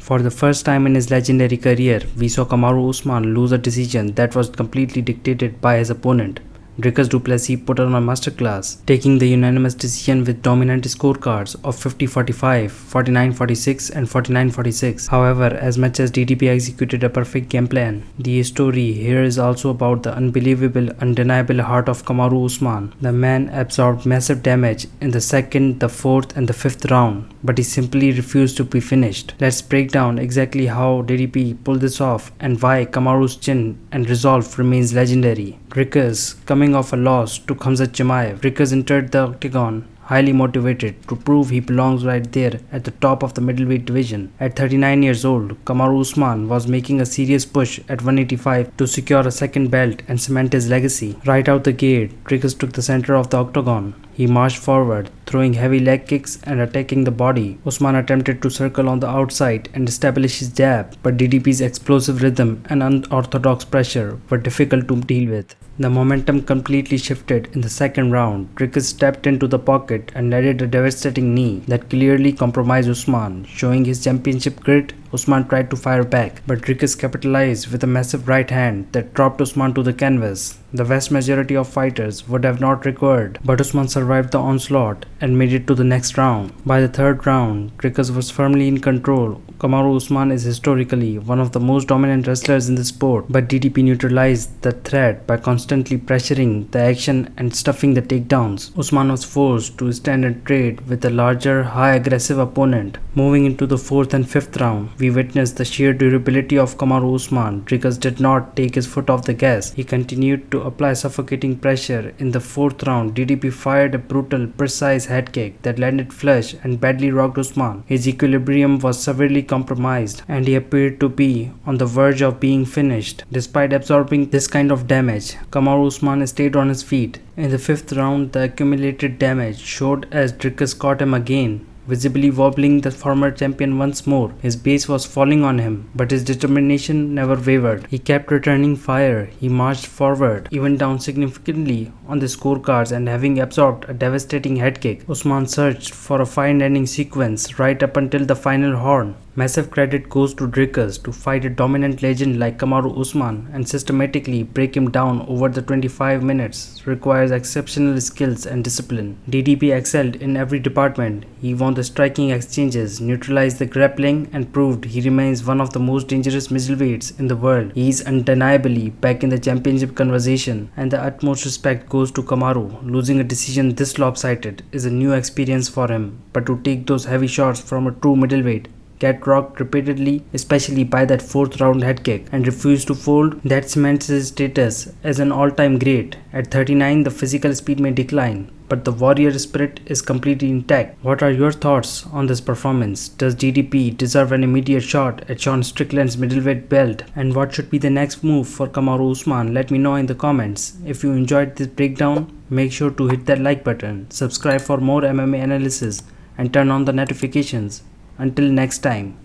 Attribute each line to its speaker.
Speaker 1: For the first time in his legendary career, we saw Kamaru Usman lose a decision that was completely dictated by his opponent. Dricus Du Plessis put on a masterclass, taking the unanimous decision with dominant scorecards of 50-45, 49-46 and 49-46. However, as much as DDP executed a perfect game plan, the story here is also about the unbelievable, undeniable heart of Kamaru Usman. The man absorbed massive damage in the second, the fourth and the fifth round, but he simply refused to be finished. Let's break down exactly how DDP pulled this off and why Kamaru's chin and resolve remains legendary. Dricus, coming off a loss to Khamzat Chimaev, Dricus entered the octagon highly motivated to prove he belongs right there at the top of the middleweight division. At 39 years old, Kamaru Usman was making a serious push at 185 to secure a second belt and cement his legacy. Right out the gate, Dricus took the center of the octagon. He marched forward, throwing heavy leg kicks and attacking the body. Usman attempted to circle on the outside and establish his jab, but DDP's explosive rhythm and unorthodox pressure were difficult to deal with. The momentum completely shifted in the second round. Dricus stepped into the pocket and landed a devastating knee that clearly compromised Usman. Showing his championship grit, Usman tried to fire back, but Dricus capitalized with a massive right hand that dropped Usman to the canvas. The vast majority of fighters would have not recovered, but Usman survived the onslaught and made it to the next round. By the third round, Dricus was firmly in control. Kamaru Usman is historically one of the most dominant wrestlers in the sport, but DDP neutralized the threat by constantly pressuring the action and stuffing the takedowns. Usman was forced to stand and trade with a larger, high-aggressive opponent. Moving into the fourth and fifth round, we witnessed the sheer durability of Kamaru Usman. Dricus did not take his foot off the gas. He continued to apply suffocating pressure. In the fourth round, DDP fired a brutal, precise head kick that landed flush and badly rocked Usman. His equilibrium was severely compromised and he appeared to be on the verge of being finished. Despite absorbing this kind of damage, Kamaru Usman stayed on his feet. In the fifth round, the accumulated damage showed as Dricus caught him again, visibly wobbling the former champion once more. His base was falling on him, but his determination never wavered. He kept returning fire. He marched forward, even down significantly on the scorecards and having absorbed a devastating head kick. Usman searched for a fine-ending sequence right up until the final horn. Massive credit goes to Dricus to fight a dominant legend like Kamaru Usman and systematically break him down over the 25 minutes requires exceptional skills and discipline. DDP excelled in every department. He won the striking exchanges, neutralized the grappling and proved he remains one of the most dangerous middleweights in the world. He is undeniably back in the championship conversation, and the utmost respect goes to Kamaru. Losing a decision this lopsided is a new experience for him, but to take those heavy shots from a true middleweight, get rocked repeatedly, especially by that fourth round head kick, and refuse to fold, that cements his status as an all-time great. At 39, the physical speed may decline, but the warrior spirit is completely intact. What are your thoughts on this performance? Does DDP deserve an immediate shot at Sean Strickland's middleweight belt? And what should be the next move for Kamaru Usman? Let me know in the comments. If you enjoyed this breakdown, make sure to hit that like button, subscribe for more MMA analysis, and turn on the notifications. Until next time.